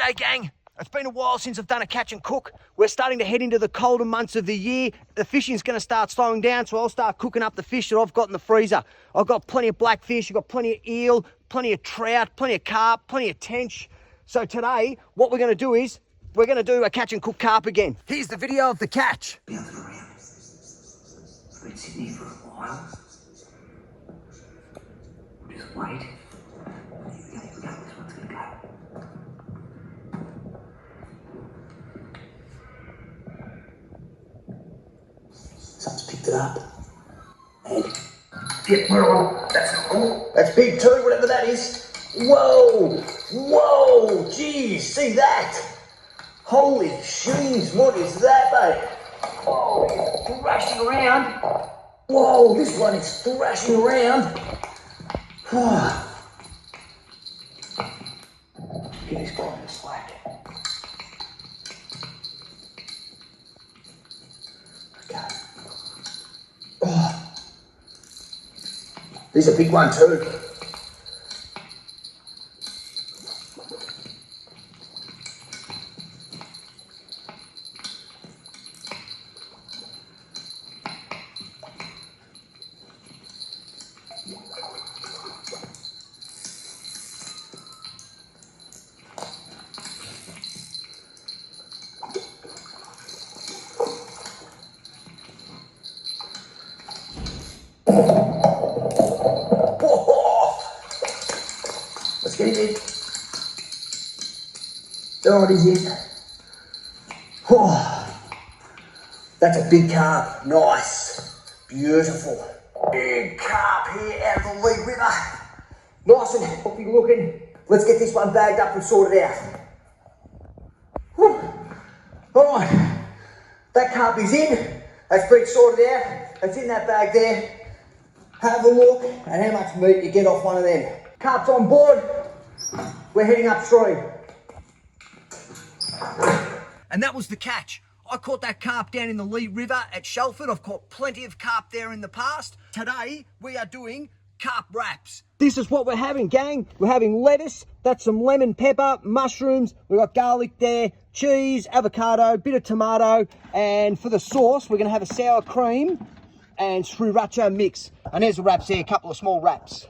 G'day gang, it's been a while since I've done a catch and cook. We're starting to head into the colder months of the year. The fishing's going to start slowing down, so I'll start cooking up the fish that I've got in the freezer. I've got plenty of blackfish, I've got plenty of eel, plenty of trout, plenty of carp, plenty of tench. So today, what we're going to do is, we're going to do a catch and cook carp again. Here's the video of the catch. Been sitting here for a while. Just wait. Here we go. This one's gonna go. Someone's picked it up. And yep, we're on. That's cool. That's big too, whatever that is. Whoa! Whoa! Geez, see that? Holy sheesh, what is that, mate? Oh, it's thrashing around. Whoa, this one is thrashing around. Get this guy in the slack. Okay. Oh. This is a big one too. Let's get him in. There it is in. Oh, that's a big carp. Nice. Beautiful. Big carp here out of the Lee River. Nice and healthy looking. Let's get this one bagged up and sorted out. Whew. All right. That carp is in. That's been sorted out. It's in that bag there. Have a look at how much meat you get off one of them. Carp's on board. We're heading upstream. And that was the catch. I caught that carp down in the Lee River at Shelford. I've caught plenty of carp there in the past. Today, we are doing carp wraps. This is what we're having, gang. We're having lettuce, that's some lemon pepper, mushrooms, we've got garlic there, cheese, avocado, bit of tomato, and for the sauce, we're gonna have a sour cream and sriracha mix. And there's the wraps there, a couple of small wraps.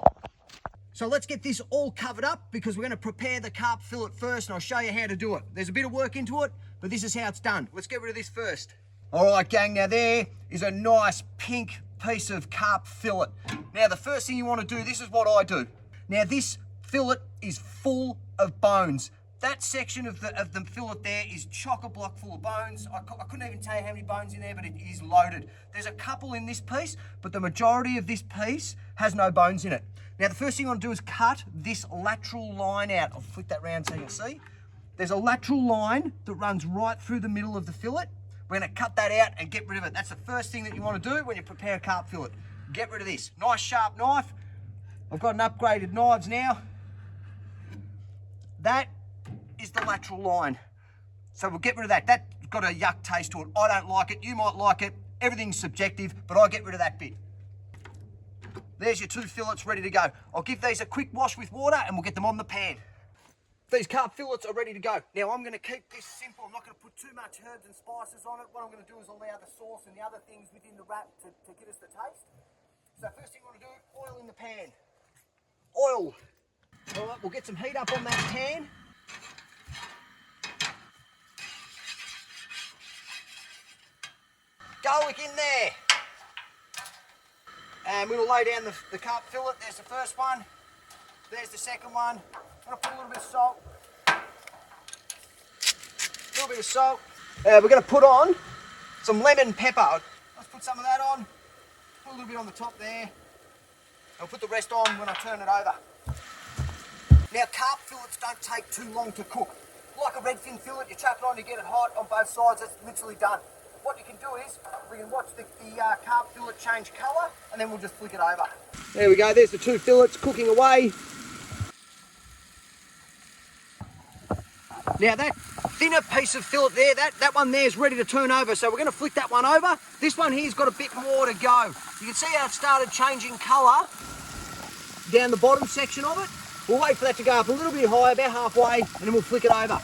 So let's get this all covered up because we're going to prepare the carp fillet first and I'll show you how to do it. There's a bit of work into it, but this is how it's done. Let's get rid of this first. All right, gang, now there is a nice pink piece of carp fillet. Now, the first thing you want to do, this is what I do. Now, this fillet is full of bones. That section of the fillet there is chock-a-block full of bones. I couldn't even tell you how many bones in there, but it is loaded. There's a couple in this piece, but the majority of this piece has no bones in it. Now, the first thing you want to do is cut this lateral line out. I'll flick that round so you can see. There's a lateral line that runs right through the middle of the fillet. We're going to cut that out and get rid of it. That's the first thing that you want to do when you prepare a carp fillet. Get rid of this. Nice sharp knife. I've got an upgraded knives now. That is the lateral line. So we'll get rid of that. That's got a yuck taste to it. I don't like it. You might like it. Everything's subjective, but I get rid of that bit. There's your two fillets ready to go. I'll give these a quick wash with water and we'll get them on the pan. These carp fillets are ready to go. Now I'm going to keep this simple. I'm not going to put too much herbs and spices on it. What I'm going to do is allow the sauce and the other things within the wrap to give us the taste. So first thing I want to do, oil in the pan. Oil. All right, we'll get some heat up on that pan. Garlic in there. And we'll lay down the carp fillet. There's the first one. There's the second one. I'm going to put a little bit of salt. A little bit of salt. We're going to put on some lemon pepper. Let's put some of that on. Put a little bit on the top there. I'll put the rest on when I turn it over. Now, carp fillets don't take too long to cook. Like a redfin fillet, you chuck it on, you get it hot on both sides, it's literally done. What you can do is, we can watch the carp fillet change colour, and then we'll just flick it over. There we go, there's the two fillets cooking away. Now that thinner piece of fillet there, that one there is ready to turn over, so we're going to flick that one over. This one here's got a bit more to go. You can see how it started changing colour down the bottom section of it. We'll wait for that to go up a little bit higher, about halfway, and then we'll flick it over.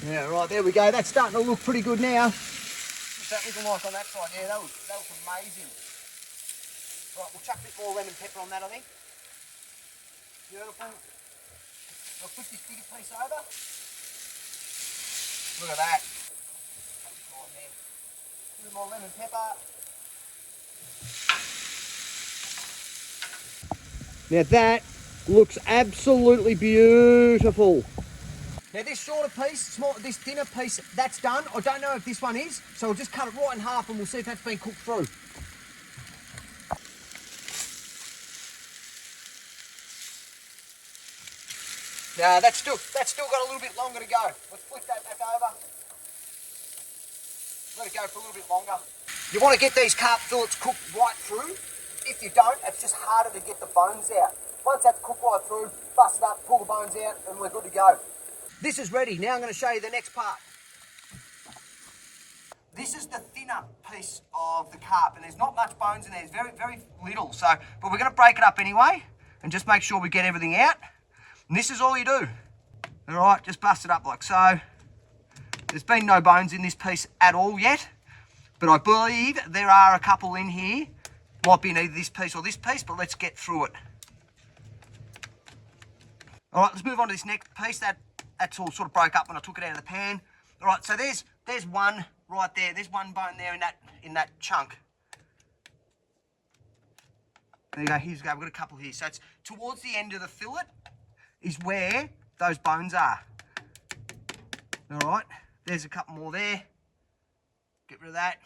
Yeah, right, there we go. That's starting to look pretty good now. What's that looking like on that side? Yeah, that was amazing. Right, we'll chuck a bit more lemon pepper on that, I think. Beautiful. I'll put this bigger piece over. Look at that. A bit more lemon pepper. Now that looks absolutely beautiful. Now this shorter piece, this thinner piece, that's done. I don't know if this one is, so we'll just cut it right in half and we'll see if that's been cooked through. Now that's still got a little bit longer to go. Let's flip that back over. Let it go for a little bit longer. You want to get these carp fillets cooked right through. If you don't, it's just harder to get the bones out. Once that's cooked right through, bust it up, pull the bones out, and we're good to go. This is ready. Now I'm going to show you the next part. This is the thinner piece of the carp, and there's not much bones in there. There's very, very little. So, but we're going to break it up anyway, and just make sure we get everything out. And this is all you do. All right, just bust it up like so. There's been no bones in this piece at all yet, but I believe there are a couple in here. Might be in either this piece or this piece, but let's get through it. All right, let's move on to this next piece. That's all sort of broke up when I took it out of the pan. All right, so there's one right there. There's one bone there in that chunk. There you go. We've got a couple here. So it's towards the end of the fillet is where those bones are. All right, there's a couple more there. Get rid of that.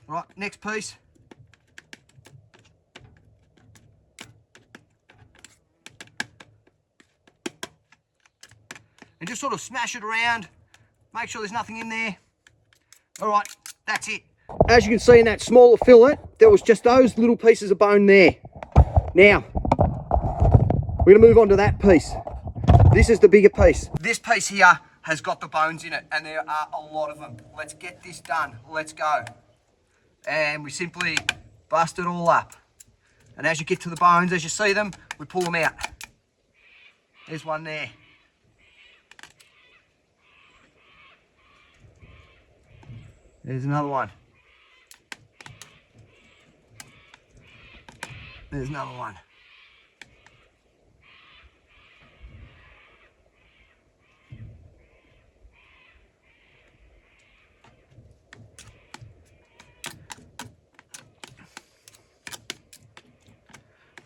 Right, next piece. And just sort of smash it around. Make sure there's nothing in there. All right, that's it. As you can see in that smaller fillet, there was just those little pieces of bone there. Now, we're gonna move on to that piece. This is the bigger piece. This piece here has got the bones in it, and there are a lot of them. Let's get this done. Let's go. And we simply bust it all up. And as you get to the bones, as you see them, we pull them out. There's one there. There's another one. There's another one.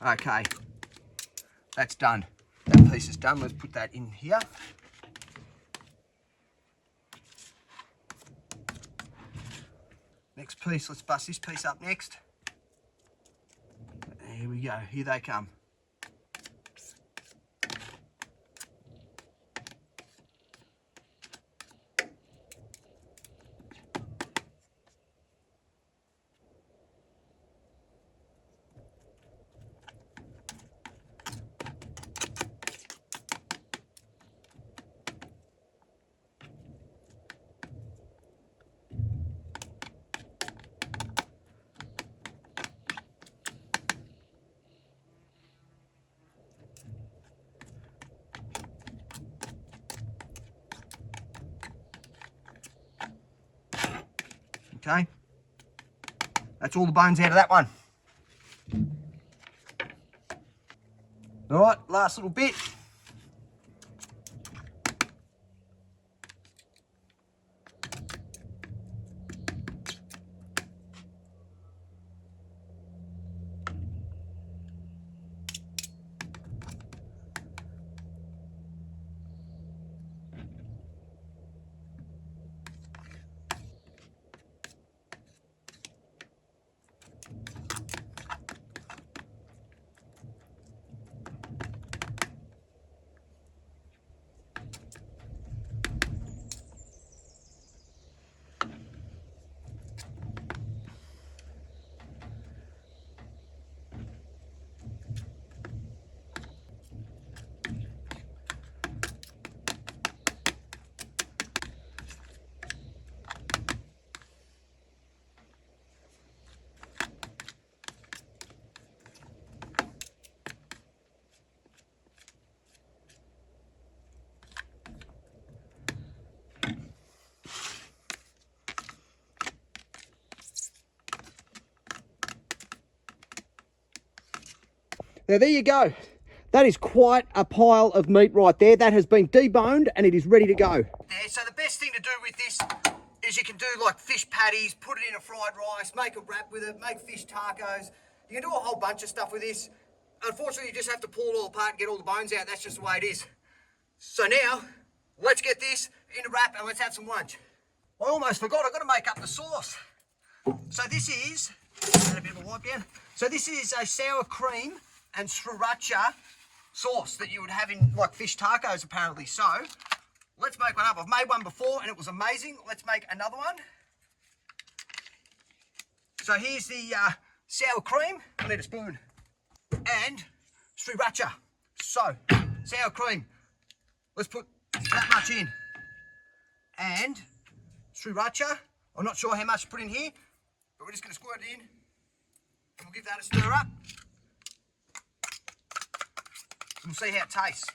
Okay, that's done. That piece is done. Let's put that in here. Next piece, let's bust this piece up next. Here we go, here they come. Okay, that's all the bones out of that one. All right, last little bit. Now there you go. That is quite a pile of meat right there. That has been deboned and it is ready to go. There, so the best thing to do with this is you can do like fish patties, put it in a fried rice, make a wrap with it, make fish tacos. You can do a whole bunch of stuff with this. Unfortunately, you just have to pull it all apart and get all the bones out. That's just the way it is. So now, let's get this in a wrap and let's have some lunch. I almost forgot, I've got to make up the sauce. So this is, a bit of a wipe down. So this is a sour cream and sriracha sauce that you would have in like fish tacos apparently. So let's make one up. I've made one before and it was amazing. Let's make another one. So here's the sour cream. I need a spoon. And sriracha. So sour cream. Let's put that much in. And sriracha. I'm not sure how much to put in here, but we're just going to squirt it in. And we'll give that a stir up. We'll see how it tastes.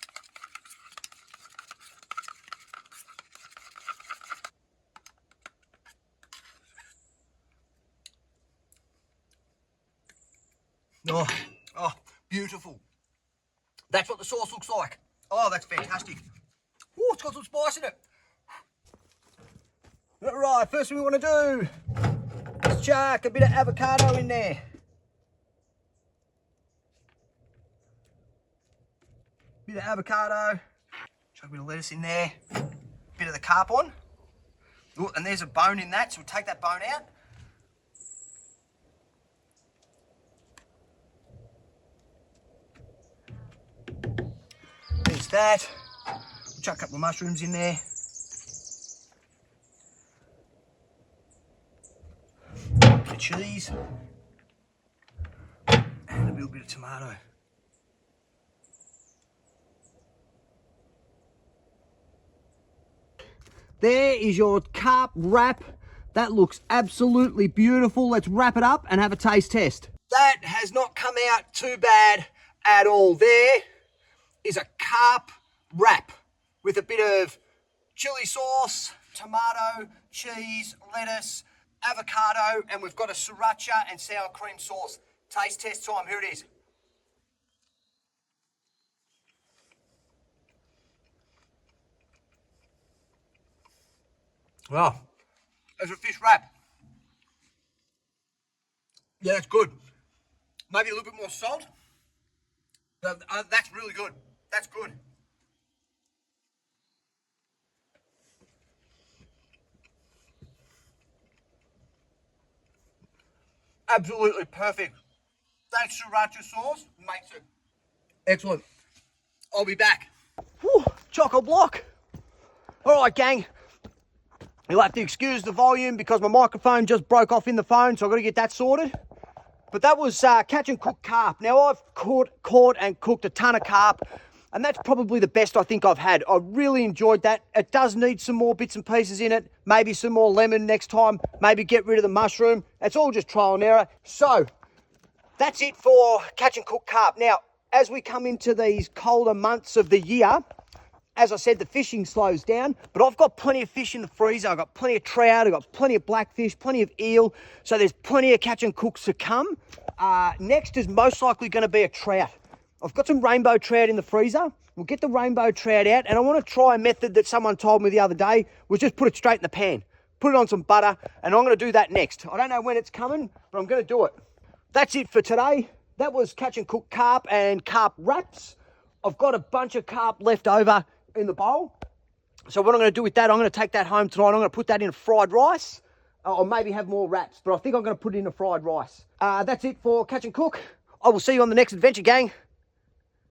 Oh, beautiful. That's what the sauce looks like. Oh, that's fantastic. Oh, it's got some spice in it. All right, first thing we want to do is chuck a bit of avocado in there. Bit of avocado, chuck a bit of lettuce in there, bit of the carp on. Ooh, and there's a bone in that, so we'll take that bone out. There's that. We'll chuck a couple of mushrooms in there. A bit of cheese. And a little bit of tomato. There is your carp wrap. That looks absolutely beautiful. Let's wrap it up and have a taste test. That has not come out too bad at all. There is a carp wrap with a bit of chili sauce, tomato, cheese, lettuce, avocado, and we've got a sriracha and sour cream sauce. Taste test time, here it is. Well, as a fish wrap. Yeah, that's good. Maybe a little bit more salt. That's really good. That's good. Absolutely perfect. That sriracha sauce makes it excellent. I'll be back. Whew, choco block. All right, gang. You'll have to excuse the volume because my microphone just broke off in the phone, so I've got to get that sorted. But that was catch and cook carp. Now, I've caught and cooked a ton of carp, and that's probably the best I think I've had. I really enjoyed that. It does need some more bits and pieces in it, maybe some more lemon next time, maybe get rid of the mushroom. It's all just trial and error. So, that's it for catch and cook carp. Now, as we come into these colder months of the year, as I said, the fishing slows down, but I've got plenty of fish in the freezer. I've got plenty of trout, I've got plenty of blackfish, plenty of eel. So there's plenty of catch and cooks to come. Next is most likely going to be a trout. I've got some rainbow trout in the freezer. We'll get the rainbow trout out, and I want to try a method that someone told me the other day, was just put it straight in the pan. Put it on some butter, and I'm going to do that next. I don't know when it's coming, but I'm going to do it. That's it for today. That was catch and cook carp and carp wraps. I've got a bunch of carp left over in the bowl. So what I'm going to do with that, I'm going to take that home tonight. I'm going to put that in fried rice, or maybe have more wraps, but I think I'm going to put it in a fried rice. That's it for catch and cook. I will see you on the next adventure, gang.